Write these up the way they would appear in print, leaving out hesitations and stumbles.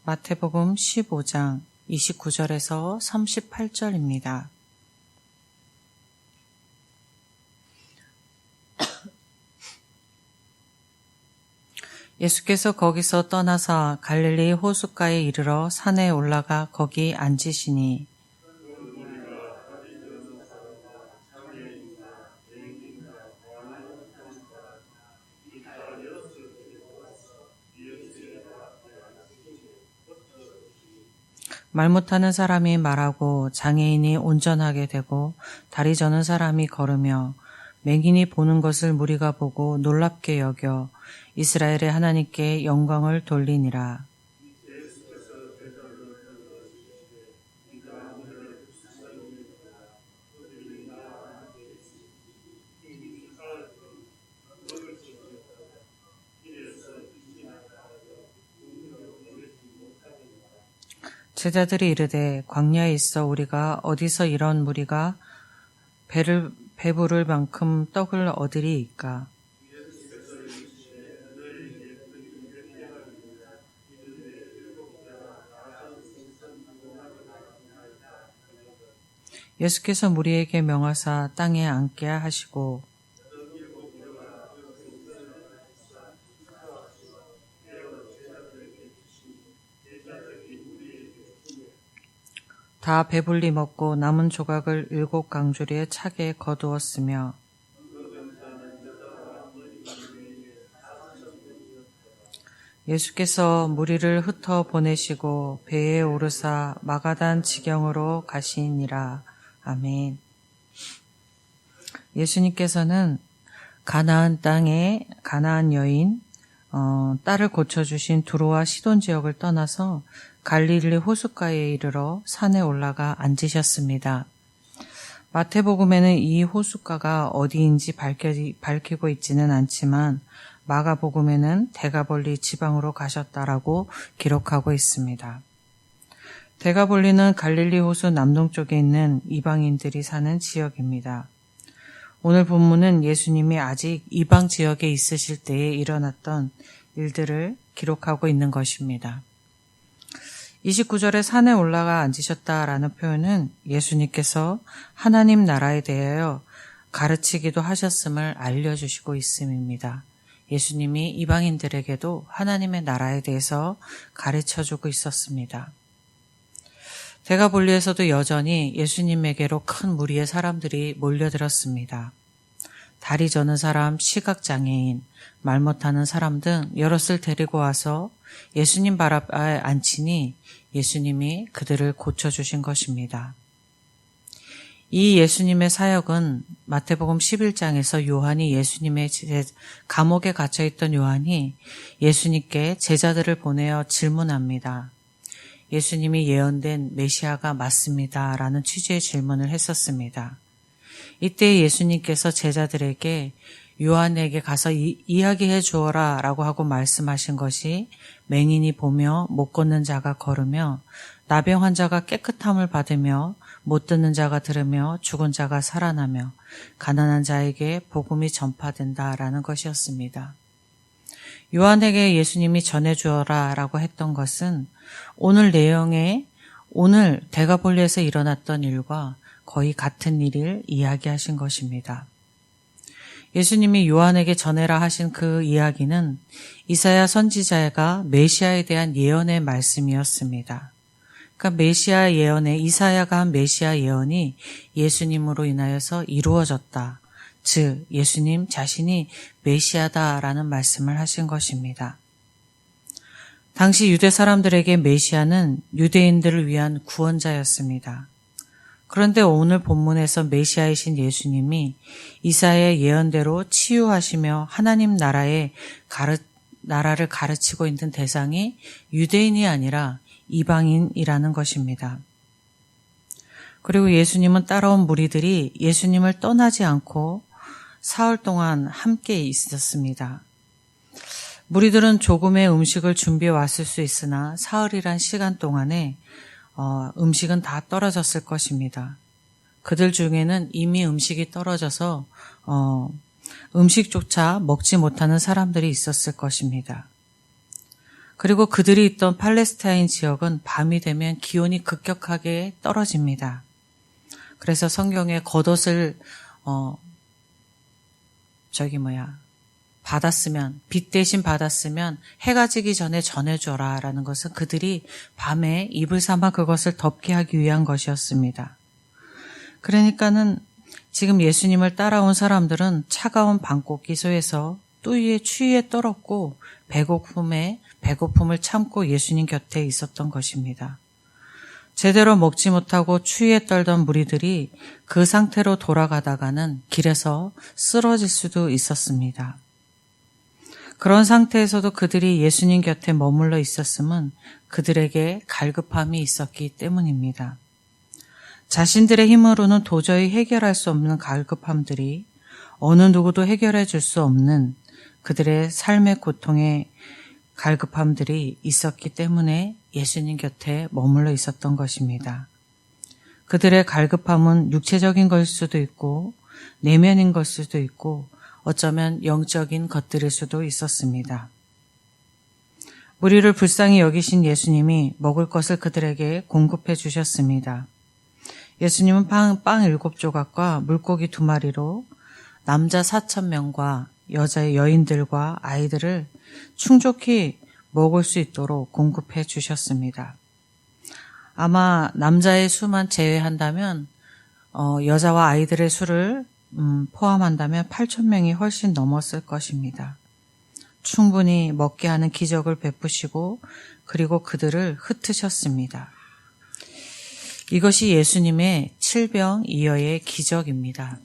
마태복음 15장 29절에서 38절입니다. 예수께서 거기서 떠나사 갈릴리 호숫가에 이르러 산에 올라가 거기 앉으시니 말 못하는 사람이 말하고 장애인이 온전하게 되고 다리 저는 사람이 걸으며 맹인이 보는 것을 무리가 보고 놀랍게 여겨 이스라엘의 하나님께 영광을 돌리니라. 제자들이 이르되 광야에 있어 우리가 어디서 이런 무리가 배부를 만큼 떡을 얻으리이까. 예수께서 무리에게 명하사 땅에 앉게 하시고 다 배불리 먹고 남은 조각을 7 강주리에 차게 거두었으며 예수께서 무리를 흩어 보내시고 배에 오르사 마가단 지경으로 가시니라. 아멘. 예수님께서는 가나안 땅에 가나안 여인 딸을 고쳐주신 두로와 시돈 지역을 떠나서 갈릴리 호숫가에 이르러 산에 올라가 앉으셨습니다. 마태복음에는 이 호숫가가 어디인지 밝히고 있지는 않지만 마가복음에는 데가볼리 지방으로 가셨다라고 기록하고 있습니다. 데가볼리는 갈릴리 호수 남동쪽에 있는 이방인들이 사는 지역입니다. 오늘 본문은 예수님이 아직 이방 지역에 있으실 때에 일어났던 일들을 기록하고 있는 것입니다. 29절에 산에 올라가 앉으셨다라는 표현은 예수님께서 하나님 나라에 대하여 가르치기도 하셨음을 알려주시고 있음입니다. 예수님이 이방인들에게도 하나님의 나라에 대해서 가르쳐주고 있었습니다. 데가볼리에서도 여전히 예수님에게로 큰 무리의 사람들이 몰려들었습니다. 다리 저는 사람, 시각장애인, 말 못하는 사람 등 여럿을 데리고 와서 예수님 발 앞에 앉히니 예수님이 그들을 고쳐주신 것입니다. 이 예수님의 사역은 마태복음 11장에서 요한이 예수님의 감옥에 갇혀있던 요한이 예수님께 제자들을 보내어 질문합니다. 예수님이 예언된 메시아가 맞습니다. 라는 취지의 질문을 했었습니다. 이때 예수님께서 제자들에게 요한에게 가서 이야기해 주어라 라고 하고 말씀하신 것이 맹인이 보며 못 걷는 자가 걸으며 나병 환자가 깨끗함을 받으며 못 듣는 자가 들으며 죽은 자가 살아나며 가난한 자에게 복음이 전파된다라는 것이었습니다. 요한에게 예수님이 전해주어라 라고 했던 것은 오늘 내용에 오늘 데가볼리에서 일어났던 일과 거의 같은 일을 이야기하신 것입니다. 예수님이 요한에게 전해라 하신 그 이야기는 이사야 선지자가 메시아에 대한 예언의 말씀이었습니다. 그러니까 메시아 예언에 이사야가 한 메시아 예언이 예수님으로 인하여서 이루어졌다. 즉 예수님 자신이 메시아다라는 말씀을 하신 것입니다. 당시 유대 사람들에게 메시아는 유대인들을 위한 구원자였습니다. 그런데 오늘 본문에서 메시아이신 예수님이 이사야의 예언대로 치유하시며 하나님 나라를 가르치고 있는 대상이 유대인이 아니라 이방인이라는 것입니다. 그리고 예수님은 따라온 무리들이 예수님을 떠나지 않고 사흘 동안 함께 있었습니다. 무리들은 조금의 음식을 준비해 왔을 수 있으나 사흘이란 시간 동안에 음식은 다 떨어졌을 것입니다. 그들 중에는 이미 음식이 떨어져서 음식조차 먹지 못하는 사람들이 있었을 것입니다. 그리고 그들이 있던 팔레스타인 지역은 밤이 되면 기온이 급격하게 떨어집니다. 그래서 성경에 겉옷을 빛 대신 받았으면 해가 지기 전에 전해줘라 라는 것은 그들이 밤에 이불 삼아 그것을 덮게 하기 위한 것이었습니다. 그러니까는 지금 예수님을 따라온 사람들은 차가운 방꽃 기소에서 뚜이에 추위에 떨었고 배고픔을 참고 예수님 곁에 있었던 것입니다. 제대로 먹지 못하고 추위에 떨던 무리들이 그 상태로 돌아가다가는 길에서 쓰러질 수도 있었습니다. 그런 상태에서도 그들이 예수님 곁에 머물러 있었음은 그들에게 갈급함이 있었기 때문입니다. 자신들의 힘으로는 도저히 해결할 수 없는 갈급함들이 어느 누구도 해결해 줄 수 없는 그들의 삶의 고통의 갈급함들이 있었기 때문에 예수님 곁에 머물러 있었던 것입니다. 그들의 갈급함은 육체적인 걸 수도 있고 내면인 걸 수도 있고 어쩌면 영적인 것들일 수도 있었습니다. 무리를 불쌍히 여기신 예수님이 먹을 것을 그들에게 공급해 주셨습니다. 예수님은 빵 7조각과 물고기 2마리로 남자 4,000명과 여인들과 아이들을 충족히 먹을 수 있도록 공급해 주셨습니다. 아마 남자의 수만 제외한다면 여자와 아이들의 수를 포함한다면 8,000명이 훨씬 넘었을 것입니다. 충분히 먹게 하는 기적을 베푸시고 그리고 그들을 흩으셨습니다. 이것이 예수님의 칠병이어의 기적입니다.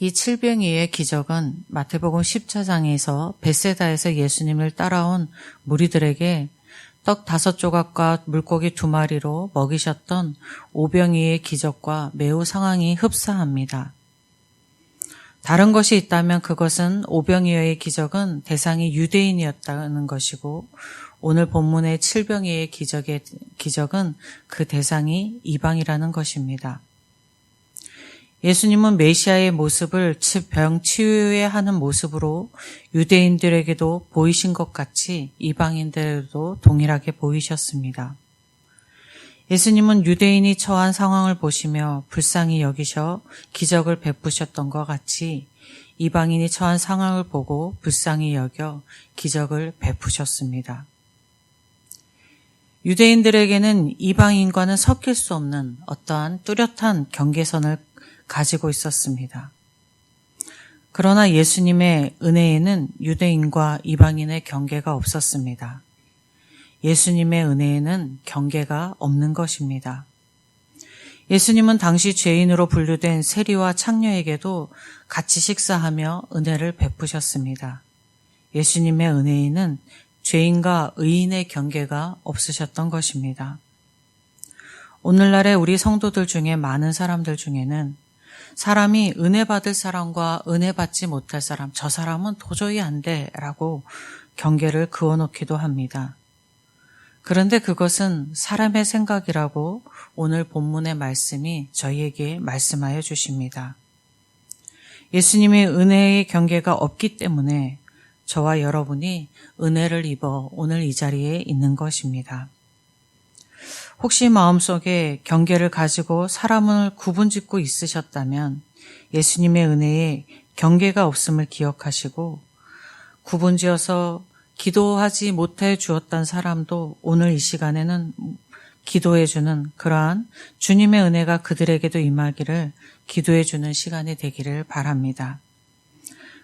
이 칠병이의 기적은 마태복음 10장에서 벳세다에서 예수님을 따라온 무리들에게 떡 5조각과 물고기 2마리로 먹이셨던 오병이의 기적과 매우 상황이 흡사합니다. 다른 것이 있다면 그것은 오병이어의 기적은 대상이 유대인이었다는 것이고 오늘 본문의 칠병이의 기적은 그 대상이 이방이라는 것입니다. 예수님은 메시아의 모습을 병 치유에 하는 모습으로 유대인들에게도 보이신 것 같이 이방인들에게도 동일하게 보이셨습니다. 예수님은 유대인이 처한 상황을 보시며 불쌍히 여기셔 기적을 베푸셨던 것 같이 이방인이 처한 상황을 보고 불쌍히 여겨 기적을 베푸셨습니다. 유대인들에게는 이방인과는 섞일 수 없는 어떠한 뚜렷한 경계선을 가지고 있었습니다. 그러나 예수님의 은혜에는 유대인과 이방인의 경계가 없었습니다. 예수님의 은혜에는 경계가 없는 것입니다. 예수님은 당시 죄인으로 분류된 세리와 창녀에게도 같이 식사하며 은혜를 베푸셨습니다. 예수님의 은혜에는 죄인과 의인의 경계가 없으셨던 것입니다. 오늘날의 우리 성도들 중에 많은 사람들 중에는 사람이 은혜 받을 사람과 은혜 받지 못할 사람, 저 사람은 도저히 안 돼 라고 경계를 그어놓기도 합니다. 그런데 그것은 사람의 생각이라고 오늘 본문의 말씀이 저희에게 말씀하여 주십니다. 예수님의 은혜의 경계가 없기 때문에 저와 여러분이 은혜를 입어 오늘 이 자리에 있는 것입니다. 혹시 마음속에 경계를 가지고 사람을 구분짓고 있으셨다면 예수님의 은혜에 경계가 없음을 기억하시고 구분지어서 기도하지 못해 주었던 사람도 오늘 이 시간에는 기도해 주는 그러한 주님의 은혜가 그들에게도 임하기를 기도해 주는 시간이 되기를 바랍니다.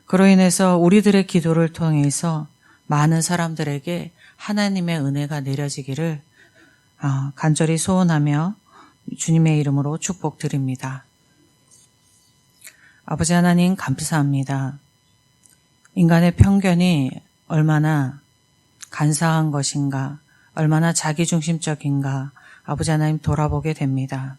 그로 인해서 우리들의 기도를 통해서 많은 사람들에게 하나님의 은혜가 내려지기를 간절히 소원하며 주님의 이름으로 축복드립니다. 아버지 하나님 감사합니다. 인간의 편견이 얼마나 간사한 것인가, 얼마나 자기중심적인가 아버지 하나님 돌아보게 됩니다.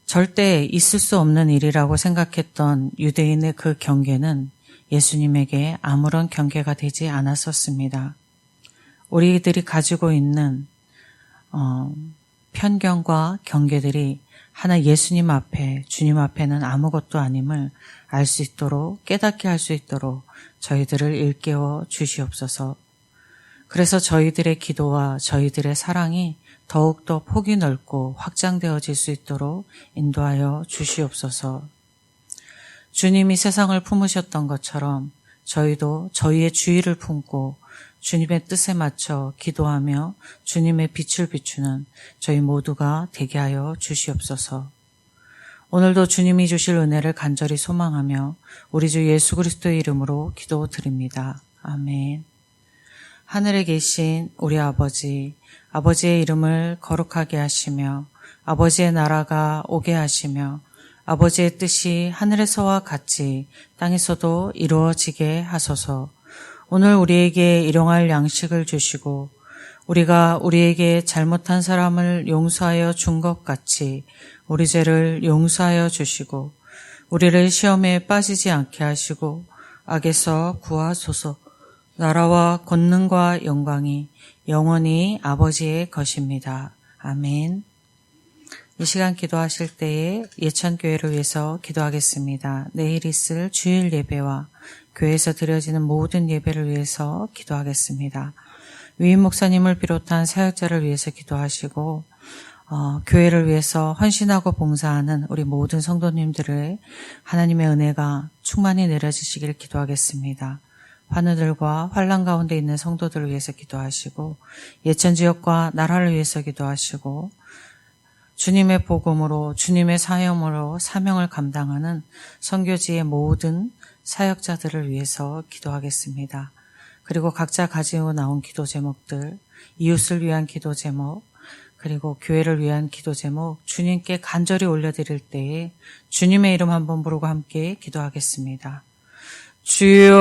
절대 있을 수 없는 일이라고 생각했던 유대인의 그 경계는 예수님에게 아무런 경계가 되지 않았었습니다. 우리들이 가지고 있는 편견과 경계들이 하나 예수님 앞에, 주님 앞에는 아무것도 아님을 알 수 있도록, 깨닫게 할 수 있도록 저희들을 일깨워 주시옵소서. 그래서 저희들의 기도와 저희들의 사랑이 더욱더 폭이 넓고 확장되어질 수 있도록 인도하여 주시옵소서. 주님이 세상을 품으셨던 것처럼 저희도 저희의 주의를 품고 주님의 뜻에 맞춰 기도하며 주님의 빛을 비추는 저희 모두가 되게 하여 주시옵소서. 오늘도 주님이 주실 은혜를 간절히 소망하며 우리 주 예수 그리스도의 이름으로 기도드립니다. 아멘. 하늘에 계신 우리 아버지, 아버지의 이름을 거룩하게 하시며 아버지의 나라가 오게 하시며 아버지의 뜻이 하늘에서와 같이 땅에서도 이루어지게 하소서. 오늘 우리에게 일용할 양식을 주시고 우리가 우리에게 잘못한 사람을 용서하여 준 것 같이 우리 죄를 용서하여 주시고 우리를 시험에 빠지지 않게 하시고 악에서 구하소서. 나라와 권능과 영광이 영원히 아버지의 것입니다. 아멘. 이 시간 기도하실 때에 예천교회를 위해서 기도하겠습니다. 내일 있을 주일 예배와 교회에서 드려지는 모든 예배를 위해서 기도하겠습니다. 위임 목사님을 비롯한 사역자를 위해서 기도하시고 교회를 위해서 헌신하고 봉사하는 우리 모든 성도님들의 하나님의 은혜가 충만히 내려지시길 기도하겠습니다. 환우들과 환난 가운데 있는 성도들을 위해서 기도하시고 예천지역과 나라를 위해서 기도하시고 주님의 복음으로 주님의 사명으로 사명을 감당하는 선교지의 모든 사역자들을 위해서 기도하겠습니다. 그리고 각자 가지고 나온 기도 제목들, 이웃을 위한 기도 제목, 그리고 교회를 위한 기도 제목 주님께 간절히 올려드릴 때에 주님의 이름 한번 부르고 함께 기도하겠습니다. 주여